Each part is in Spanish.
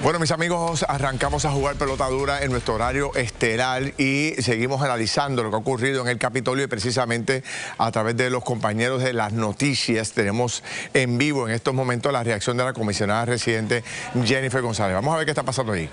Bueno, mis amigos, arrancamos a jugar pelota dura en nuestro horario estelar y seguimos analizando lo que ha ocurrido en el Capitolio y precisamente a través de los compañeros de las noticias tenemos en vivo en estos momentos la reacción de la comisionada residente Jennifer González. Vamos a ver qué está pasando ahí.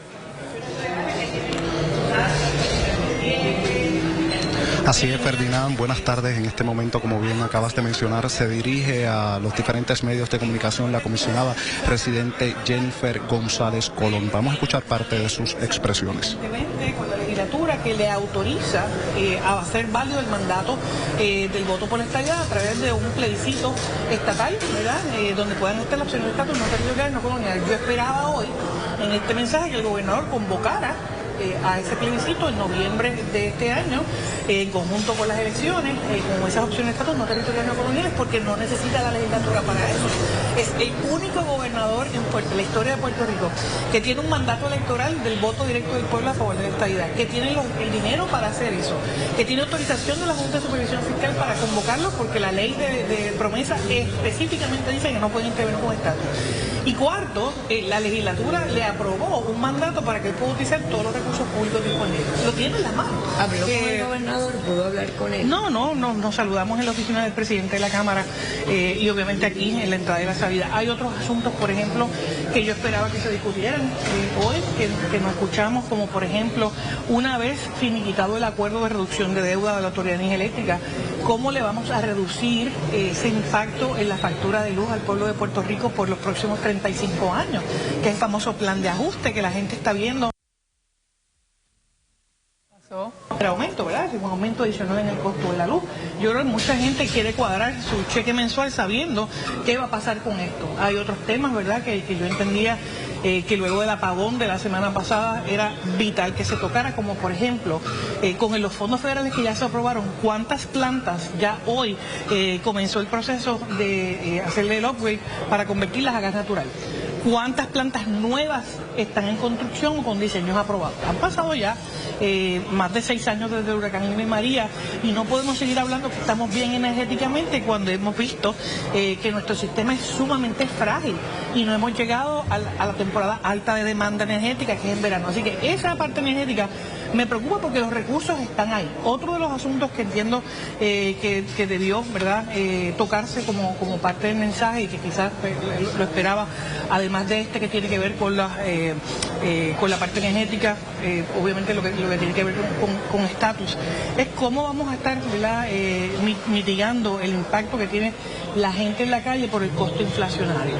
Así es, Ferdinand, buenas tardes. En este momento, como bien acabas de mencionar, se dirige a los diferentes medios de comunicación la comisionada residente Jennifer González Colón. Vamos a escuchar parte de sus expresiones. Con la legislatura que le autoriza a hacer válido el mandato del voto por la estadidad a través de un plebiscito estatal, ¿verdad? Donde puedan estar las opciones de estatus no territorial, no colonial. Yo esperaba hoy, en este mensaje, que el gobernador convocara a ese plebiscito en noviembre de este año, en conjunto con las elecciones, con esas opciones de estatus no territoriales no coloniales, porque no necesita la legislatura para eso. Es el único gobernador en la historia de Puerto Rico que tiene un mandato electoral del voto directo del pueblo a favor de la estadidad, que tiene el dinero para hacer eso, que tiene autorización de la Junta de Supervisión Fiscal para convocarlo, porque la ley de promesa específicamente dice que no pueden intervenir con estatus. Y cuarto, la legislatura le aprobó un mandato para que él pueda utilizar todos los recursos públicos disponibles. Lo tiene en la mano. ¿Habló con el gobernador? ¿Pudo hablar con él? No, nos saludamos en la oficina del presidente de la Cámara y obviamente aquí en la entrada de la salida. Hay otros asuntos, por ejemplo, que yo esperaba que se discutieran hoy, que nos escuchamos, como por ejemplo, una vez finiquitado el acuerdo de reducción de deuda de la Autoridad de Energía Eléctrica, ¿cómo le vamos a reducir ese impacto en la factura de luz al pueblo de Puerto Rico por los próximos 35 años? Que es el famoso plan de ajuste que la gente está viendo. El aumento, ¿verdad? Es un aumento adicional en el costo de la luz. Yo creo que mucha gente quiere cuadrar su cheque mensual sabiendo qué va a pasar con esto. Hay otros temas, ¿verdad?, que yo entendía que luego del apagón de la semana pasada era vital que se tocara, como por ejemplo, con los fondos federales que ya se aprobaron, ¿cuántas plantas ya hoy comenzó el proceso de hacerle el upgrade para convertirlas a gas natural? ¿Cuántas plantas nuevas están en construcción o con diseños aprobados? Han pasado ya más de 6 años desde el huracán Irma y María y no podemos seguir hablando que estamos bien energéticamente cuando hemos visto que nuestro sistema es sumamente frágil y no hemos llegado a la temporada alta de demanda energética, que es en verano. Así que esa parte energética me preocupa porque los recursos están ahí. Otro de los asuntos que entiendo que debió, ¿verdad?, tocarse como parte del mensaje y que quizás lo esperaba, además de este que tiene que ver con la parte energética, obviamente lo que tiene que ver con estatus, es cómo vamos a estar, ¿verdad?, mitigando el impacto que tiene la gente en la calle por el costo inflacionario.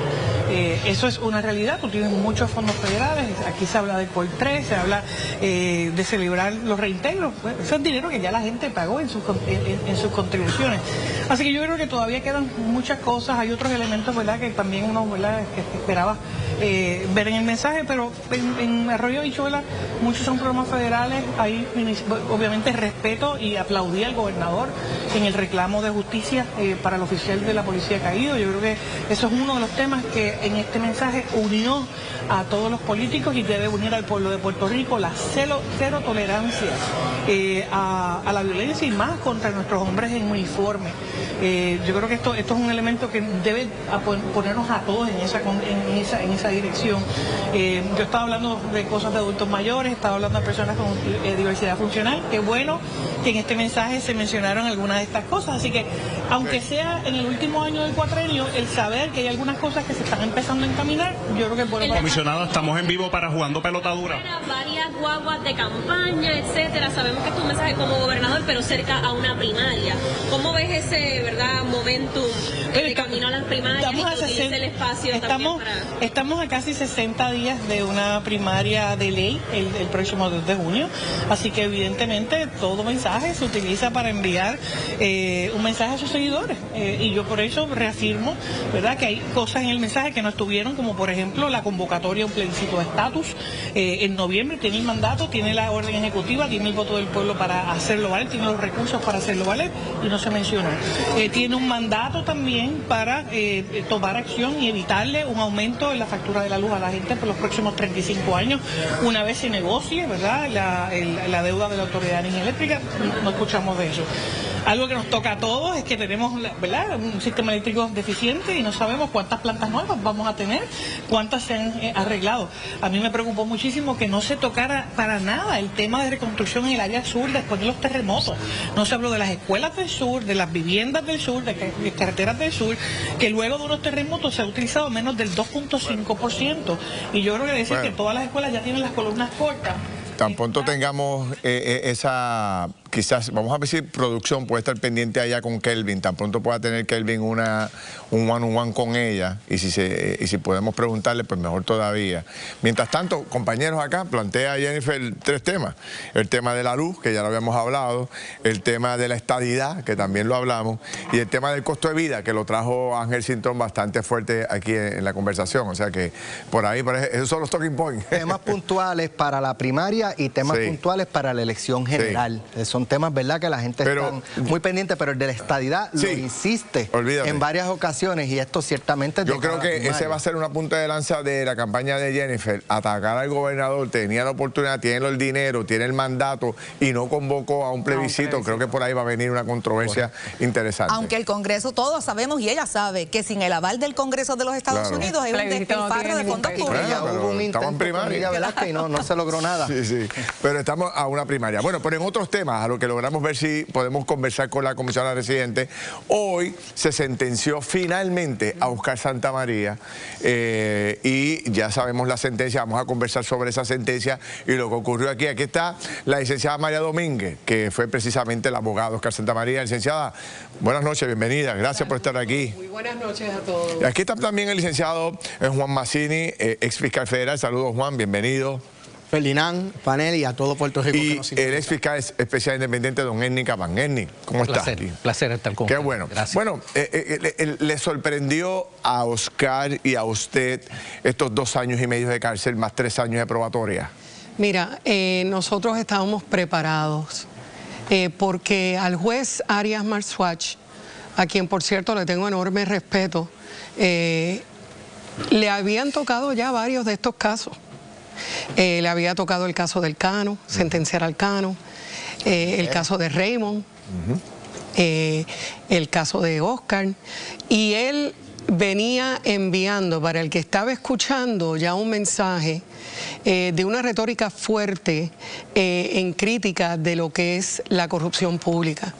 Eso es una realidad. Tú tienes muchos fondos federales, aquí se habla del POR 3, se habla de celebrar los reintegros. Bueno, eso es dinero que ya la gente pagó en sus contribuciones. Así que yo creo que todavía quedan muchas cosas, hay otros elementos, ¿verdad?, que también uno, ¿verdad?, que esperaba ver en el mensaje, pero en Arroyo Habichuela muchos son programas federales. Hay obviamente respeto y aplaudí al gobernador en el reclamo de justicia para el oficial de la policía caído. Yo creo que eso es uno de los temas que en este mensaje unió a todos los políticos y debe unir al pueblo de Puerto Rico, la cero tolerancia a la violencia y más contra nuestros hombres en uniforme. Yo creo que esto es un elemento que debe ponernos a todos en esa dirección. Yo estaba hablando de cosas de adultos mayores, estaba hablando de personas con diversidad funcional. Qué bueno que en este mensaje se mencionaron algunas de estas cosas, así que aunque sea en el último año del cuatrenio, el saber que hay algunas cosas que se están empezando a encaminar, yo creo que es bueno. Comisionada, estamos en vivo para Jugando Pelota Dura. Varias guaguas de campaña, etcétera. Sabemos que es tu mensaje como gobernador, pero cerca a una primaria. ¿Cómo ves ese, verdad, momentum de camino a las primarias y que utilice el espacio también para...? Estamos a casi 60 días de una primaria de ley el próximo 2 de junio, así que evidentemente todo mensaje se utiliza para enviar un mensaje a sus seguidores y yo por eso reafirmo, ¿verdad?, que hay cosas en el mensaje que no estuvieron, como por ejemplo la convocatoria a un plebiscito de estatus en noviembre. Tiene el mandato, tiene la orden ejecutiva, tiene el voto del pueblo para hacerlo valer, tiene los recursos para hacerlo valer y no se mencionó. Tiene un mandato también para tomar acción y evitarle un aumento en la factura de la luz a la gente por los próximos 35 años, una vez se negocie, ¿verdad?, la deuda de la Autoridad de Energía Eléctrica. No escuchamos de eso. Algo que nos toca a todos es que tenemos, ¿verdad?, un sistema eléctrico deficiente y no sabemos cuántas plantas nuevas vamos a tener, cuántas se han arreglado. A mí me preocupó muchísimo que no se tocara para nada el tema de reconstrucción en el área sur después de los terremotos. No se habló de las escuelas del sur, de las viviendas del sur, de carreteras del sur, que luego de unos terremotos se ha utilizado menos del 2.5%. Y yo creo que decir que todas las escuelas ya tienen las columnas cortas. Tan pronto tengamos esa, quizás, vamos a ver si producción puede estar pendiente allá con Kelvin, tan pronto pueda tener Kelvin un one-on-one con ella, y si podemos preguntarle, pues mejor todavía. Mientras tanto, compañeros, acá plantea Jennifer 3 temas. El tema de la luz, que ya lo habíamos hablado, el tema de la estadidad, que también lo hablamos, y el tema del costo de vida, que lo trajo Ángel Cintrón bastante fuerte aquí en la conversación. O sea que por ahí, esos son los talking points. Temas puntuales para la primaria y temas puntuales para la elección general. Son temas, ¿verdad?, que la gente está muy pendiente, pero el de la estadidad lo insiste en varias ocasiones, y esto ciertamente... Yo creo que ese va a ser una punta de lanza de la campaña de Jennifer, atacar al gobernador. Tenía la oportunidad, tiene el dinero, tiene el mandato y no convocó a un plebiscito. Creo que por ahí va a venir una controversia interesante. Aunque el Congreso, todos sabemos, y ella sabe, que sin el aval del Congreso de los Estados Unidos hay un despilfarro de fondos públicos. Ya hubo un intento con Lidia Velázquez y no se logró nada. Sí, pero estamos a una primaria. Bueno, pero en otros temas, a lo que logramos ver si podemos conversar con la comisionada residente, hoy se sentenció finalmente a Oscar Santamaría, y ya sabemos la sentencia. Vamos a conversar sobre esa sentencia y lo que ocurrió aquí. Aquí está la licenciada María Domínguez, que fue precisamente el abogado de Oscar Santamaría. Licenciada, buenas noches, bienvenida, gracias por estar aquí. Muy buenas noches a todos. Y aquí está también el licenciado Juan Mazzini, ex fiscal federal. Saludos, Juan, bienvenido. Ferdinand, panel y a todo Puerto Rico. Y el ex fiscal especial independiente, don Ernie Capán. Ernie, ¿cómo estás? Placer estar con Qué usted. bueno. Gracias. Bueno, ¿le sorprendió a Oscar y a usted estos 2 años y medio de cárcel más 3 años de probatoria? Mira, nosotros estábamos preparados porque al juez Arias Marswatch, a quien por cierto le tengo enorme respeto, le habían tocado ya varios de estos casos. Le había tocado el caso del Cano, sentenciar al Cano, el caso de Raymond, el caso de Oscar, y él venía enviando para el que estaba escuchando ya un mensaje de una retórica fuerte en crítica de lo que es la corrupción pública.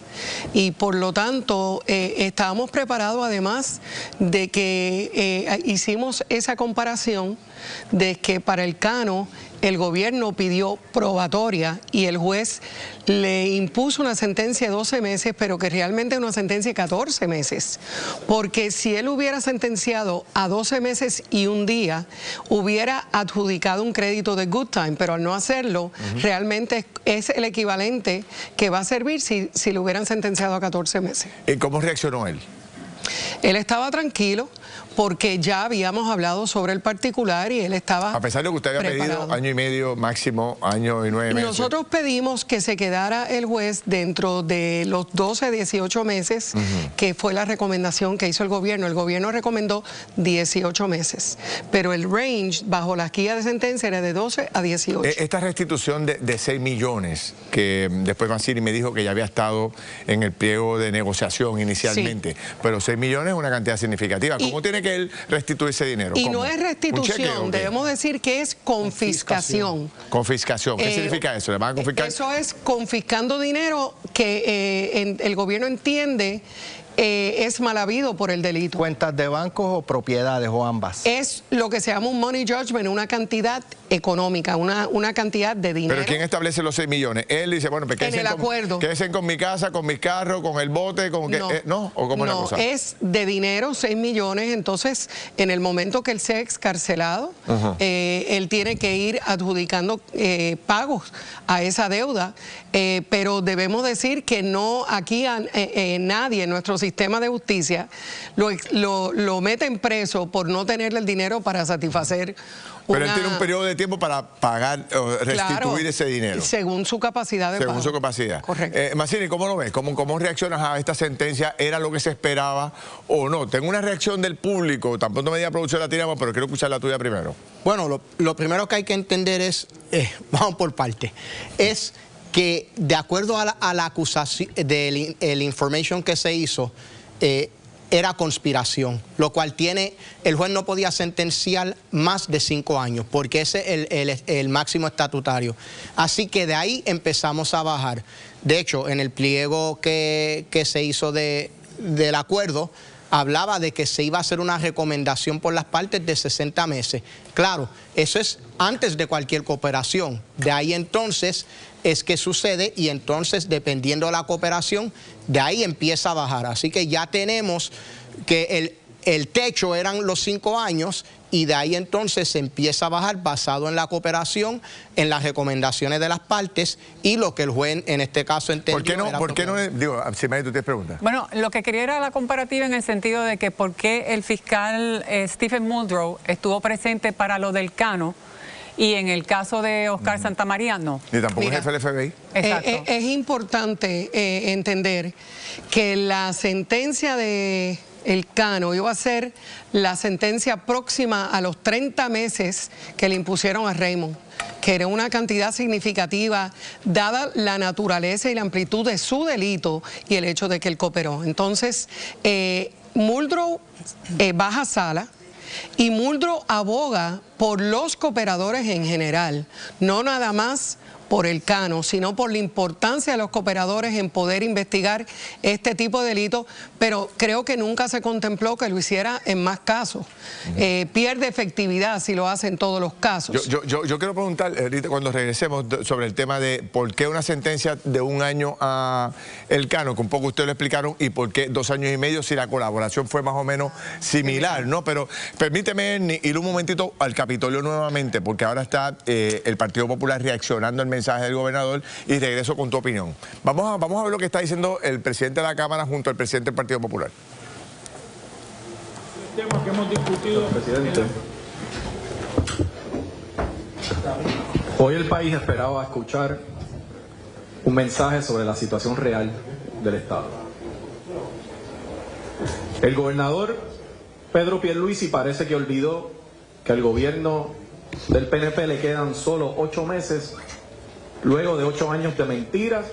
Y por lo tanto estábamos preparados, además de que hicimos esa comparación de que para el Cano el gobierno pidió probatoria y el juez le impuso una sentencia de 12 meses, pero que realmente es una sentencia de 14 meses. Porque si él hubiera sentenciado a 12 meses y 1 día, hubiera adjudicado un crédito de good time, pero al no hacerlo, realmente es el equivalente que va a servir si le hubieran sentenciado a 14 meses. ¿Y cómo reaccionó él? Él estaba tranquilo porque ya habíamos hablado sobre el particular y él estaba a pesar de que usted había preparado. pedido 1 año y medio, máximo 1 año y 9 meses. Nosotros pedimos que se quedara el juez dentro de los 12 a 18 meses, que fue la recomendación que hizo el gobierno. El gobierno recomendó 18 meses, pero el range bajo la guía de sentencia era de 12 a 18. Esta restitución de 6 millones, que después Mazzini me dijo que ya había estado en el pliego de negociación inicialmente, pero 6 millones es una cantidad significativa. ¿Cómo tiene que él restituir ese dinero? Y ¿Cómo? no es restitución, debemos decir que es confiscación. Confiscación. ¿Qué significa eso? ¿Le van a confiscar? Eso es confiscando dinero que el gobierno entiende es mal habido por el delito. ¿Cuentas de bancos o propiedades o ambas? Es lo que se llama un money judgment, una cantidad económica, una cantidad de dinero. ¿Pero quién establece los 6 millones? Él dice, bueno, pues quédense con mi casa, con mis carros, con el bote, con ¿no? ¿O cómo es la cosa? Es de dinero, 6 millones, entonces en el momento que él sea excarcelado, él tiene que ir adjudicando pagos a esa deuda, pero debemos decir que no aquí nadie en nuestro sistema de justicia lo meten preso por no tenerle el dinero para satisfacer. Pero él tiene un periodo de tiempo para pagar o restituir ese dinero. Según su capacidad de pago. Según su capacidad. Correcto. Mazzini, ¿cómo lo ves? ¿Cómo reaccionas a esta sentencia? ¿Era lo que se esperaba o no? Tengo una reacción del público, tampoco me diga producción la tiramos, pero quiero escuchar la tuya primero. Bueno, lo primero que hay que entender es, vamos por partes, es que de acuerdo a la acusación del information que se hizo, era conspiración, lo cual el juez no podía sentenciar más de 5 años, porque ese es el máximo estatutario. Así que de ahí empezamos a bajar. De hecho, en el pliego que se hizo del acuerdo, hablaba de que se iba a hacer una recomendación por las partes de 60 meses. Claro, eso es antes de cualquier cooperación. De ahí entonces es que sucede, y entonces dependiendo de la cooperación, de ahí empieza a bajar. Así que ya tenemos que el techo eran los 5 años, y de ahí entonces se empieza a bajar basado en la cooperación, en las recomendaciones de las partes y lo que el juez en este caso entendió. ¿Por qué no? Digo, si me tú tienes preguntas. Bueno, lo que quería era la comparativa en el sentido de que por qué el fiscal Stephen Muldrow estuvo presente para lo del Cano y en el caso de Oscar Santamaría no. Ni tampoco es jefe del FBI. Exacto. Es importante entender que la sentencia de el Cano iba a ser la sentencia próxima a los 30 meses que le impusieron a Raymond, que era una cantidad significativa dada la naturaleza y la amplitud de su delito y el hecho de que él cooperó. Entonces, Muldrow baja sala, y Muldrow aboga por los cooperadores en general, no nada más por el Cano, sino por la importancia de los cooperadores en poder investigar este tipo de delitos, pero creo que nunca se contempló que lo hiciera en más casos. Pierde efectividad si lo hace en todos los casos. Yo quiero preguntar, ahorita cuando regresemos, sobre el tema de por qué una sentencia de 1 año a el Cano, que un poco ustedes lo explicaron, y por qué 2 años y medio si la colaboración fue más o menos similar, ¿no? Pero permíteme ir un momentito al Capitolio nuevamente, porque ahora está el Partido Popular reaccionando al mensaje del gobernador, y regreso con tu opinión. Vamos a ver lo que está diciendo el presidente de la Cámara junto al presidente del Partido Popular. El tema que hemos discutido, presidente. Hoy el país esperaba escuchar un mensaje sobre la situación real del Estado. El gobernador Pedro Pierluisi parece que olvidó que al gobierno del PNP le quedan solo 8 meses luego de 8 años de mentiras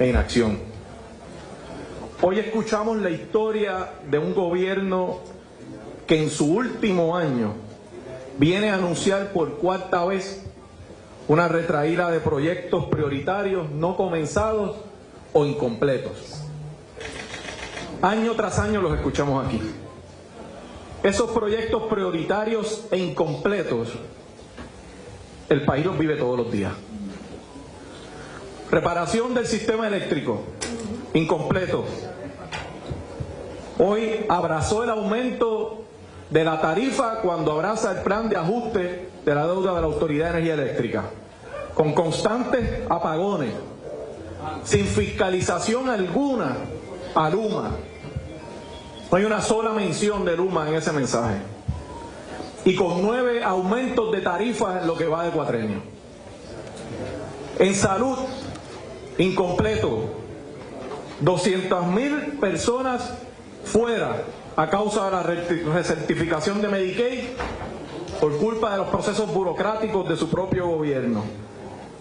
e inacción. Hoy escuchamos la historia de un gobierno que en su último año viene a anunciar por 4ª vez una retraída de proyectos prioritarios no comenzados o incompletos. Año tras año los escuchamos aquí. Esos proyectos prioritarios e incompletos, el país los vive todos los días. Reparación del sistema eléctrico, incompleto. Hoy abrazó el aumento de la tarifa cuando abraza el plan de ajuste de la deuda de la Autoridad de Energía Eléctrica, con constantes apagones, sin fiscalización alguna a Luma. No hay una sola mención de Luma en ese mensaje. Y con 9 aumentos de tarifas en lo que va de cuatrenio. En salud, incompleto. 200.000 personas fuera a causa de la recertificación de Medicaid por culpa de los procesos burocráticos de su propio gobierno.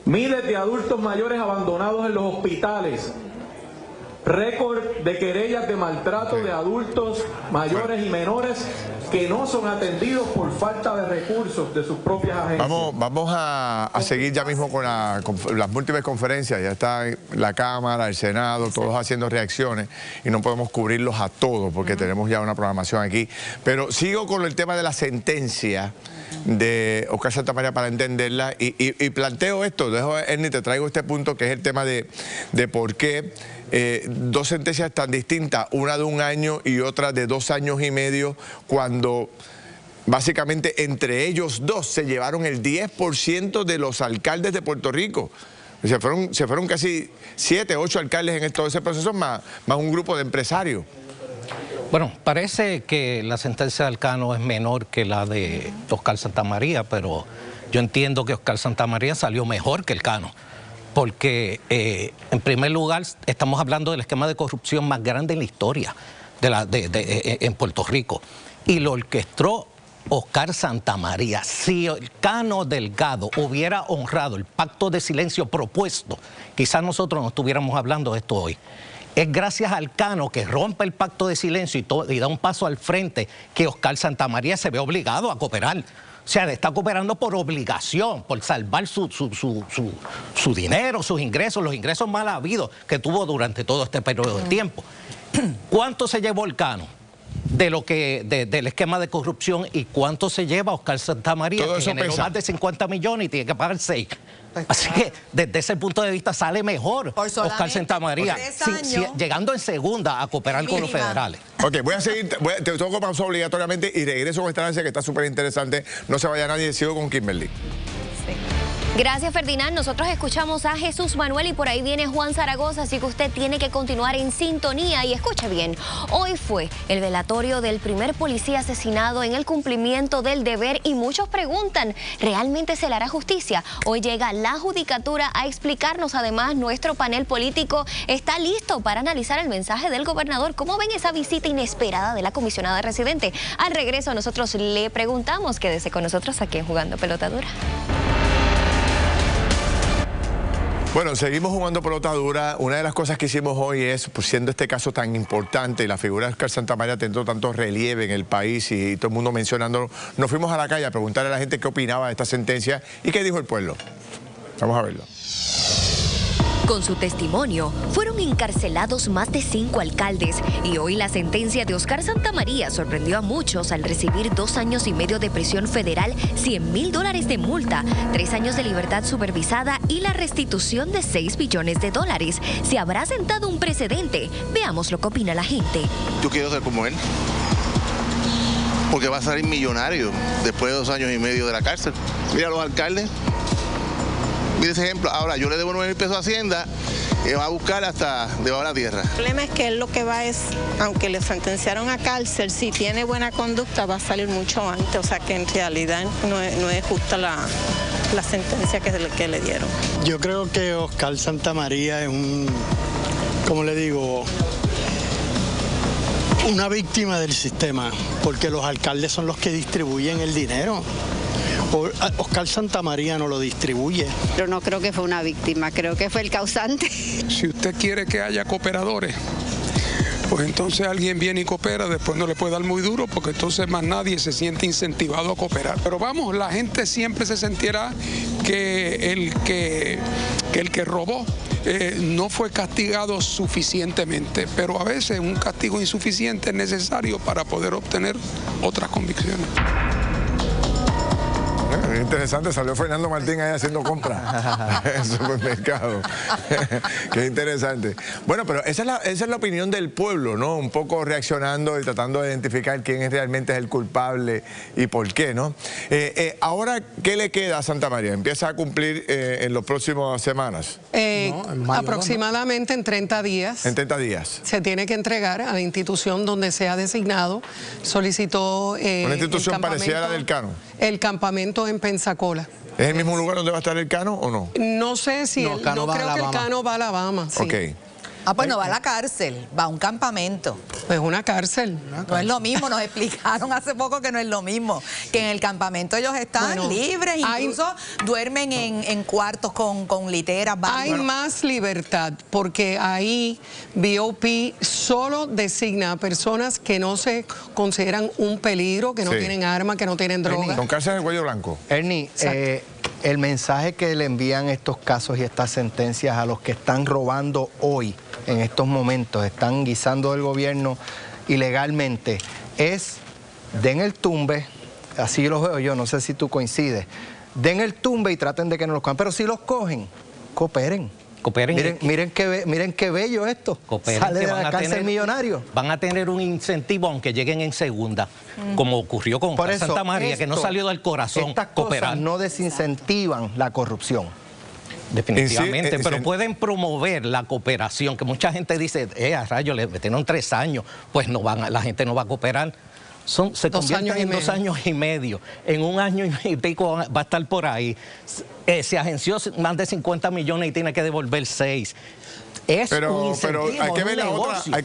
Miles de adultos mayores abandonados en los hospitales. Récord de querellas de maltrato de adultos mayores y menores que no son atendidos por falta de recursos de sus propias agencias. Vamos a seguir ya mismo con las múltiples conferencias. Ya está la Cámara, el Senado, todos haciendo reacciones, y no podemos cubrirlos a todos porque tenemos ya una programación aquí. Pero sigo con el tema de la sentencia de Oscar Santamaría para entenderla, y planteo esto. Ernie, te traigo este punto, que es el tema de por qué 2 sentencias tan distintas, una de 1 año y otra de 2 años y medio, cuando básicamente entre ellos dos se llevaron el 10% de los alcaldes de Puerto Rico. Se fueron casi 7, 8 alcaldes en todo ese proceso, más un grupo de empresarios. Bueno, parece que la sentencia del Cano es menor que la de Oscar Santamaría, pero yo entiendo que Oscar Santamaría salió mejor que el Cano, porque en primer lugar estamos hablando del esquema de corrupción más grande en la historia en Puerto Rico, y lo orquestó Oscar Santamaría, si el Cano Delgado hubiera honrado el pacto de silencio propuesto, quizás nosotros no estuviéramos hablando de esto hoy. Es gracias al Cano que rompe el pacto de silencio y da un paso al frente que Oscar Santamaría se ve obligado a cooperar. O sea, está cooperando por obligación, por salvar su dinero, sus ingresos, los ingresos mal habidos que tuvo durante todo este periodo de tiempo. ¿Cuánto se llevó el Cano del esquema de corrupción y cuánto se lleva Oscar Santamaría, que generó más de 50 millones y tiene que pagar 6? Así que desde ese punto de vista sale mejor Oscar Santamaría, llegando en segunda a cooperar con los federales. Ok, voy a seguir, te toco pausa obligatoriamente y regreso con esta análisis que está súper interesante. No se vaya nadie, sigo con Kimberly. Gracias, Ferdinand. Nosotros escuchamos a Jesús Manuel y por ahí viene Juan Zaragoza, así que usted tiene que continuar en sintonía. Y escuche bien, hoy fue el velatorio del primer policía asesinado en el cumplimiento del deber y muchos preguntan, ¿realmente se le hará justicia? Hoy llega la judicatura a explicarnos. Además, nuestro panel político está listo para analizar el mensaje del gobernador. ¿Cómo ven esa visita inesperada de la comisionada residente? Al regreso nosotros le preguntamos. Quédese con nosotros aquí en Jugando Pelota Dura. Bueno, seguimos jugando pelota dura. Una de las cosas que hicimos hoy es, pues, siendo este caso tan importante y la figura de Oscar Santamaría teniendo tanto relieve en el país y todo el mundo mencionándolo, nos fuimos a la calle a preguntarle a la gente qué opinaba de esta sentencia y qué dijo el pueblo. Vamos a verlo. Con su testimonio, fueron encarcelados más de 5 alcaldes y hoy la sentencia de Oscar Santamaría sorprendió a muchos al recibir 2 años y medio de prisión federal, $100,000 de multa, 3 años de libertad supervisada y la restitución de $6 billones. ¿Se habrá sentado un precedente? Veamos lo que opina la gente. Yo quiero ser como él, porque va a salir millonario después de 2 años y medio de la cárcel. Mira a los alcaldes. Mira ese ejemplo, ahora yo le debo 9,000 pesos a Hacienda y va a buscar hasta debajo de la tierra. El problema es que él lo que va es, aunque le sentenciaron a cárcel, si tiene buena conducta va a salir mucho antes, o sea que en realidad no es justa la sentencia que le dieron. Yo creo que Oscar Santamaría es como le digo, una víctima del sistema, porque los alcaldes son los que distribuyen el dinero. Oscar Santamaría no lo distribuye. Pero no creo que fue una víctima, creo que fue el causante. Si usted quiere que haya cooperadores, pues entonces alguien viene y coopera, después no le puede dar muy duro porque entonces más nadie se siente incentivado a cooperar. Pero vamos, la gente siempre se sentirá que el que robó no fue castigado suficientemente, pero a veces un castigo insuficiente es necesario para poder obtener otras convicciones. Interesante, salió Fernando Martín ahí haciendo compras en el supermercado. Qué interesante. Bueno, pero esa es la opinión del pueblo, ¿no? Un poco reaccionando y tratando de identificar quién realmente es el culpable y por qué, ¿no? Ahora, ¿qué le queda a Santamaría? ¿Empieza a cumplir en las próximas semanas? Aproximadamente en 30 días. En 30 días. Se tiene que entregar a la institución donde sea designado. Solicitó ¿una institución parecida a la del Cano? El campamento en Pensacola. ¿Es el mismo lugar donde va a estar el Cano o no? No sé si no creo que el Cano va a Alabama. Sí. Ok. Pues no va a la cárcel, va a un campamento. Pues una cárcel. No es lo mismo, nos explicaron hace poco que no es lo mismo. Que en el campamento ellos están libres, incluso duermen en cuartos con literas. Hay más libertad, porque ahí BOP solo designa a personas que no se consideran un peligro, que no tienen armas, que no tienen droga. Con cárcel de cuello blanco. Ernie, el mensaje que le envían estos casos y estas sentencias a los que están robando hoy, en estos momentos, están guisando del gobierno ilegalmente, es: den el tumbe, así lo veo yo, no sé si tú coincides, den el tumbe y traten de que no los cojan, pero si los cogen, cooperen. Miren qué bello esto. Sale de la cárcel millonario. Van a tener un incentivo aunque lleguen en segunda, como ocurrió con Oscar Santamaría, que no salió del corazón. Estas cosas no desincentivan la corrupción. Definitivamente, pero pueden promover la cooperación, que mucha gente dice, a rayos, le metieron 3 años, pues la gente no va a cooperar. Se convierten en 2 años y medio. En 1 año y pico va a estar por ahí. Se agenció más de 50 millones y tiene que devolver 6. pero hay que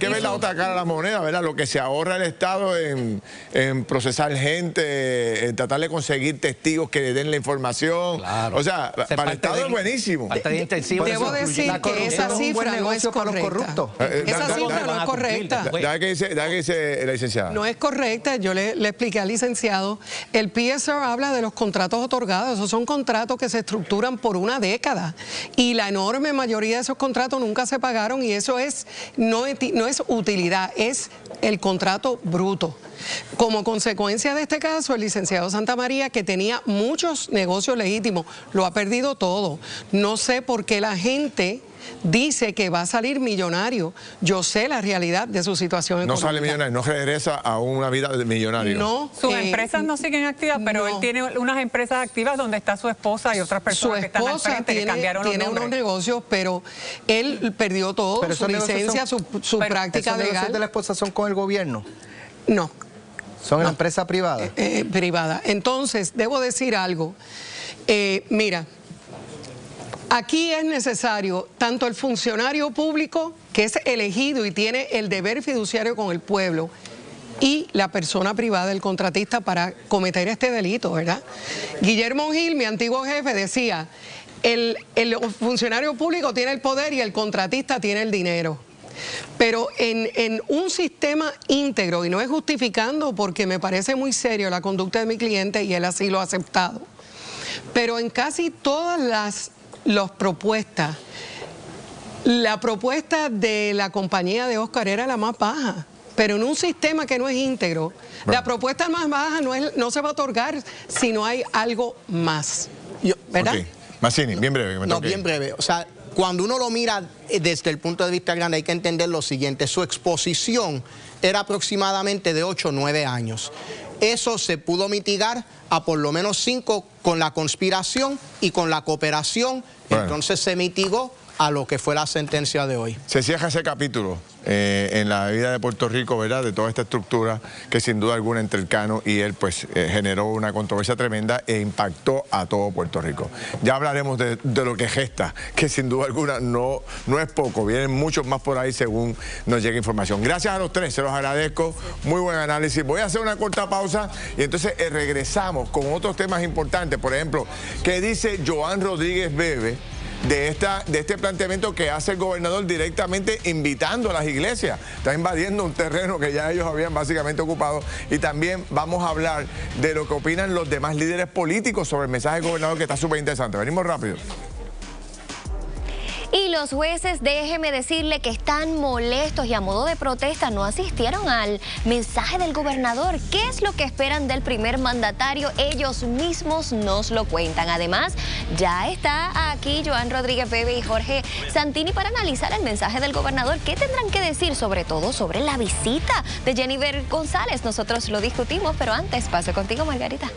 ver la otra cara de la moneda, ¿verdad? Lo que se ahorra el Estado en procesar gente, en tratar de conseguir testigos que le den la información. Claro. O sea, para el Estado es buenísimo. Debo decir que esa cifra no es correcta. Esa cifra no es correcta. ¿Qué dice la licenciada? No es correcta. Yo le expliqué al licenciado. El PSR habla de los contratos otorgados. Esos son contratos que se estructuran por una década. Y la enorme mayoría de esos contratos nunca se pagaron, y eso no es utilidad, es el contrato bruto. Como consecuencia de este caso, el licenciado Santamaría, que tenía muchos negocios legítimos, lo ha perdido todo. No sé por qué la gente dice que va a salir millonario. Yo sé la realidad de su situación económica. No sale millonario, no regresa a una vida de millonario. No. Sus empresas no siguen activas, pero él tiene unas empresas activas donde está su esposa y otras personas que están al frente, que cambiaron los nombres. Tiene unos negocios, pero él perdió todo, pero su licencia, su práctica legal. ¿Esos negocios de la esposa son con el gobierno? No. ¿Son en la empresa privada? Privada. Entonces, debo decir algo. Mira, aquí es necesario tanto el funcionario público, que es elegido y tiene el deber fiduciario con el pueblo, y la persona privada, el contratista, para cometer este delito, ¿verdad? Guillermo Gil, mi antiguo jefe, decía, el funcionario público tiene el poder y el contratista tiene el dinero. Pero en un sistema íntegro, y no es justificando porque me parece muy serio la conducta de mi cliente y él así lo ha aceptado, pero en casi todas las propuestas, la propuesta de la compañía de Oscar era la más baja. Pero en un sistema que no es íntegro, la propuesta más baja no se va a otorgar si no hay algo más. ¿Verdad? Okay. Mazzini, bien breve. Bien breve. O sea, cuando uno lo mira desde el punto de vista grande, hay que entender lo siguiente. Su exposición era aproximadamente de 8 o 9 años. Eso se pudo mitigar a por lo menos 5 con la conspiración y con la cooperación. Bueno. Entonces se mitigó a lo que fue la sentencia de hoy. Se cierra ese capítulo en la vida de Puerto Rico, ¿verdad? De toda esta estructura que sin duda alguna entre el Cano y él pues generó una controversia tremenda e impactó a todo Puerto Rico. Ya hablaremos de lo que gesta, que sin duda alguna no es poco, vienen muchos más por ahí según nos llegue información. Gracias a los tres, se los agradezco, muy buen análisis. Voy a hacer una corta pausa y entonces regresamos con otros temas importantes. Por ejemplo, ¿qué dice Joan Rodríguez Bebe de este planteamiento que hace el gobernador directamente invitando a las iglesias? Está invadiendo un terreno que ya ellos habían básicamente ocupado. Y también vamos a hablar de lo que opinan los demás líderes políticos sobre el mensaje del gobernador, que está súper interesante. Venimos rápido. Y los jueces, déjeme decirle que están molestos y a modo de protesta no asistieron al mensaje del gobernador. ¿Qué es lo que esperan del primer mandatario? Ellos mismos nos lo cuentan. Además, ya está aquí Joan Rodríguez Bebe y Jorge Santini para analizar el mensaje del gobernador. ¿Qué tendrán que decir sobre todo sobre la visita de Jennifer González? Nosotros lo discutimos, pero antes paso contigo, Margarita.